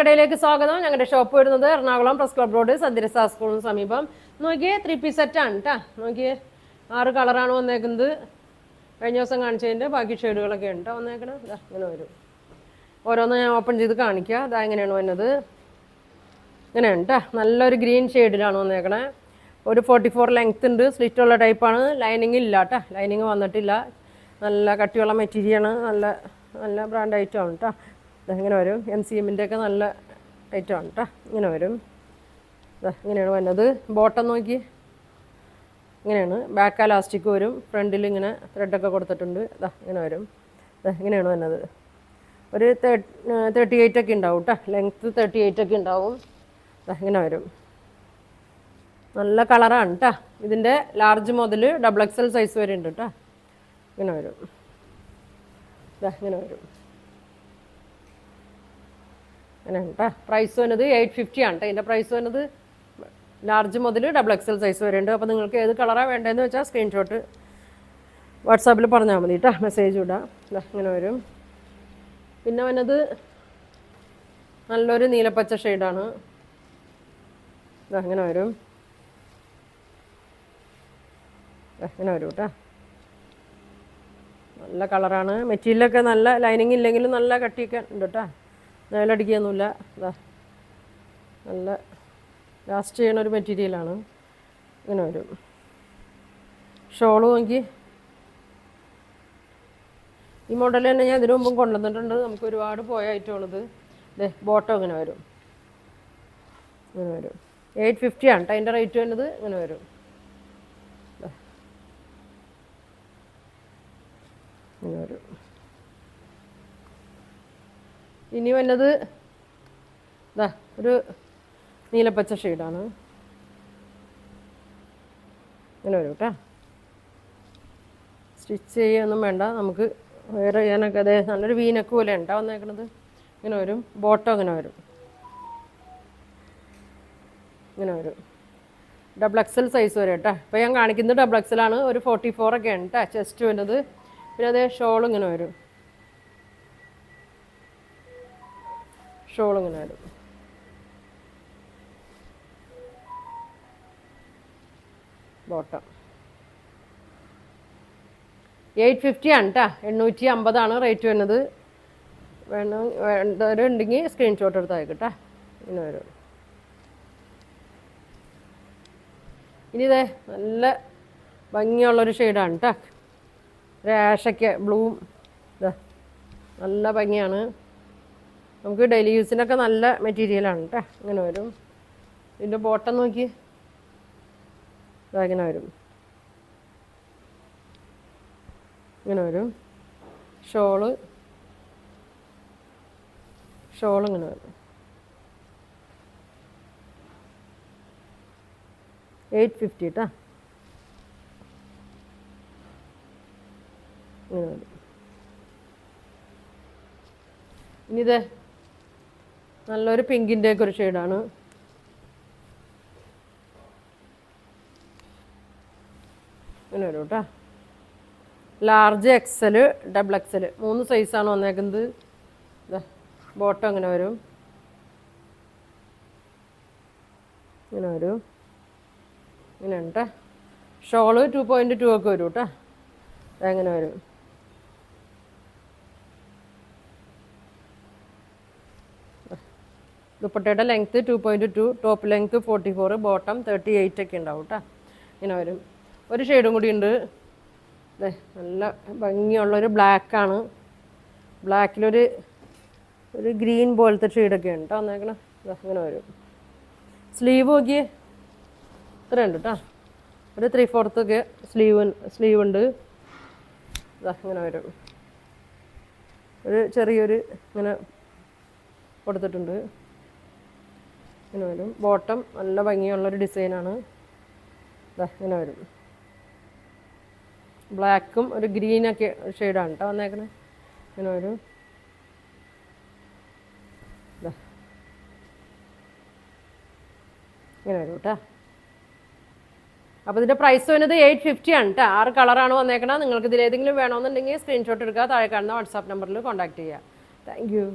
സ്വർണ്ണക്കടയിലേക്ക് സ്വാഗതം. ഞങ്ങളുടെ ഷോപ്പ് വരുന്നത് എറണാകുളം പ്രസ് ക്ലബ് റോഡ് സന്ധ്യരസ സ്കൂളിന് സമീപം. നോക്കിയേ 3 പീസ് സെറ്റാണ് കേട്ടോ. നോക്കിയേ 6 കളറാണ് വന്നേക്കുന്നത്. കഴിഞ്ഞ ദിവസം കാണിച്ചതിൻ്റെ ബാക്കി ഷെയ്ഡുകളൊക്കെ ഉണ്ട് വന്നേക്കണത്. ഇങ്ങനെ വരും. ഓരോന്ന് ഞാൻ ഓപ്പൺ ചെയ്ത് കാണിക്കാം. അതാ എങ്ങനെയാണ് വന്നത്. ഇങ്ങനെയാണ് കേട്ടോ. നല്ലൊരു ഗ്രീൻ ഷെയ്ഡിലാണ് വന്നേക്കണേ. ഒരു 44 ലെങ്ത് ഉണ്ട്. സ്ലിറ്റുള്ള ടൈപ്പാണ്. ലൈനിങ് ഇല്ല കേട്ടോ. ലൈനിങ് വന്നിട്ടില്ല. നല്ല കട്ടിയുള്ള മെറ്റീരിയലാണ്. നല്ല നല്ല ബ്രാൻഡ് ഐറ്റമാണ് കേട്ടോ. ഇങ്ങനെ വരും. MCMൻ്റെ ഒക്കെ നല്ല ഐറ്റമാണ് കേട്ടോ. ഇങ്ങനെ വരും. ഇങ്ങനെയാണ് വരുന്നത്. ബോട്ടം നോക്കി ഇങ്ങനെയാണ്. ബാക്ക് ഇലാസ്റ്റിക് വരും. ഫ്രണ്ടിൽ ഇങ്ങനെ ത്രെഡൊക്കെ കൊടുത്തിട്ടുണ്ട്. ഇങ്ങനെ വരും. ഇങ്ങനെയാണ് വരുന്നത്. ഒരു 38 ഒക്കെ ഉണ്ടാവും കേട്ടോ. ലെങ്ത്ത് 38 ഒക്കെ ഉണ്ടാവും. ഇങ്ങനെ വരും. നല്ല കളറാണ് കേട്ടോ. ഇതിൻ്റെ ലാർജ് മുതൽ XXL സൈസ് വരെ ഉണ്ട് കേട്ടോ. ഇങ്ങനെ വരും. ഇങ്ങനെ വരും. അങ്ങനെ കേട്ടോ. പ്രൈസ് വന്നത് 850 ആണ് കേട്ടോ. ഇതിൻ്റെ പ്രൈസ് വന്നത് ലാർജ് മുതൽ XXL സൈസ് വരെ ഉണ്ട്. അപ്പോൾ നിങ്ങൾക്ക് ഏത് കളറാണ് വേണ്ടതെന്ന് വെച്ചാൽ സ്ക്രീൻഷോട്ട് വാട്സാപ്പിൽ പറഞ്ഞാൽ മതി കേട്ടോ. മെസ്സേജ് ഇടാം. ഇങ്ങനെ വരും. പിന്നെ വന്നത് നല്ലൊരു നീലപ്പച്ച ഷെയ്ഡാണ്. അങ്ങനെ വരും. ഇങ്ങനെ വരും കേട്ടോ. നല്ല കളറാണ്. മെറ്റീരിയലൊക്കെ നല്ല ലൈനിങ് ഇല്ലെങ്കിലും നല്ല കട്ടിയൊക്കെ ഉണ്ട് കേട്ടോ. നിലടിക്കൊന്നുമില്ല. നല്ല ലാസ്റ്റ് ചെയ്യണ ഒരു മെറ്റീരിയലാണ്. ഇങ്ങനെ വരും. ഷോള് നോക്കി ഈ മോഡൽ തന്നെ ഞാൻ ഇതിനു മുമ്പും കൊണ്ടുവന്നിട്ടുണ്ട്. നമുക്ക് ഒരുപാട് പോയ ഐറ്റമാണിത്. ബോട്ടം ഇങ്ങനെ വരും. ഇങ്ങനെ വരും. 850 ആണ് കേട്ടോ. അതിൻ്റെ റേറ്റ് വരുന്നത്. ഇങ്ങനെ വരും. ഇങ്ങനെ വരും. ഇനി വന്നത് ഒരു നീലപ്പച്ച ഷെയ്ഡാണ്. ഇങ്ങനെ വരും കേട്ടോ. സ്റ്റിച്ച് ചെയ്യൊന്നും വേണ്ട. നമുക്ക് വേറെ ചെയ്യാനൊക്കെ അതെ നല്ലൊരു വീനക്ക് പോലെ ഉണ്ടാ വന്നേക്കണത്. ഇങ്ങനെ വരും. ബോട്ടം ഇങ്ങനെ വരും. ഇങ്ങനെ വരും. XXL സൈസ് വരെ കേട്ടോ. ഇപ്പോൾ ഞാൻ കാണിക്കുന്നത് XXL ആണ്. ഒരു 44 ഒക്കെ ആണ് കേട്ടോ ചെസ്റ്റ് വരുന്നത്. പിന്നെ അതേ ഷോൾ ഇങ്ങനെ വരും. ഷോൾ ഇങ്ങനെ വരും. ബോട്ടം 850 ആണ് കേട്ടോ. 850 റേറ്റ് വരുന്നത്. വേണ്ടവരുണ്ടെങ്കിൽ സ്ക്രീൻഷോട്ട് എടുത്ത് അയക്കട്ടെ. ഇങ്ങനെ വരും. ഇനി ഇതേ നല്ല ഭംഗിയുള്ളൊരു ഷെയ്ഡാണ് കേട്ടോ. ഒരു ആഷൊക്കെ ബ്ലൂവും നല്ല ഭംഗിയാണ്. നമുക്ക് ഡെയിലി യൂസിനൊക്കെ നല്ല മെറ്റീരിയലാണ് കേട്ടോ. ഇങ്ങനെ വരും. ഇതിൻ്റെ ബോട്ടം നോക്കി ഇങ്ങനെ വരും. ഇങ്ങനെ വരും. ഷോള് ഇങ്ങനെ വരും. 850 കേട്ടോ. ഇങ്ങനെ വരും. ഇനിയിത് നല്ലൊരു പിങ്കിൻ്റെ ഒക്കെ ഒരു ഷെയ്ഡാണ്. ഇങ്ങനെ വരും കേട്ടോ. ലാർജ് XL XXL 3 സൈസാണ് വന്നേക്കുന്നത്. ബോട്ടം ഇങ്ങനെ വരും. ഇങ്ങനെ വരും. ഇങ്ങനെ ഉണ്ട് കേട്ടോ. ഷോള് 2.2 ഒക്കെ വരും കേട്ടോ. അങ്ങനെ വരും. ദുപ്പട്ടയുടെ ലെങ്ത്ത് 2.2, ടോപ്പ് ലെങ്ത്ത് 44, ബോട്ടം 38 ഒക്കെ ഉണ്ടാവും കേട്ടോ. ഇങ്ങനെ വരും. ഒരു ഷെയ്ഡും കൂടി ഉണ്ട്. നല്ല ഭംഗിയുള്ളൊരു ബ്ലാക്കാണ്. ബ്ലാക്കിലൊരു ഗ്രീൻ പോലത്തെ ഷെയ്ഡൊക്കെ ഉണ്ട് കേട്ടോ വന്നേക്കണം. ഇങ്ങനെ വരും. സ്ലീവ് നോക്കിയേ ഇത്രയുണ്ട് കേട്ടോ. ഒരു 3/4 ഒക്കെ സ്ലീവ് ഉണ്ട്. ഇങ്ങനെ വരും. ഒരു ചെറിയൊരു ഇങ്ങനെ കൊടുത്തിട്ടുണ്ട്. ഇങ്ങനെ വരും. ബോട്ടം നല്ല ഭംഗിയുള്ളൊരു ഡിസൈനാണ്. ഇങ്ങനെ വരും. ബ്ലാക്കും ഒരു ഗ്രീനൊക്കെ ഷെയ്ഡാണ് കേട്ടോ വന്നേക്കണേ. ഇങ്ങനെ വരും. ഇങ്ങനെ വരും കേട്ടോ. അപ്പോൾ ഇതിൻ്റെ പ്രൈസ് വരുന്നത് 850 ആണ് കേട്ടോ. 6 കളറാണ് വന്നേക്കണം. നിങ്ങൾക്ക് ഇതിലേതെങ്കിലും വേണമെന്നുണ്ടെങ്കിൽ സ്ക്രീൻഷോട്ട് എടുക്കുക. താഴെ കാണുന്ന വാട്സാപ്പ് നമ്പറിൽ കോൺടാക്ട് ചെയ്യുക. Thank you.